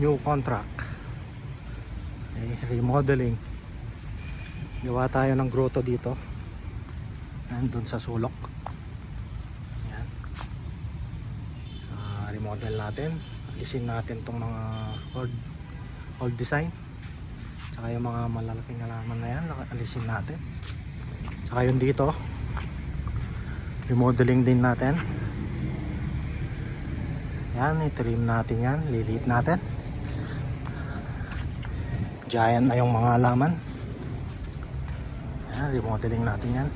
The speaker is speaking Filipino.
new contract. Remodeling. Gawa tayo ng grotto dito. Nandun sa sulok. Yan. Remodel natin. Alisin natin tong mga old design. Tsaka yung mga malalaking halaman na yan, alisin natin. Tsaka yung dito, remodeling din natin. Yan, i-trim natin yan, liliit natin. Giant na yung mga halaman. Yan, remodeling natin yan.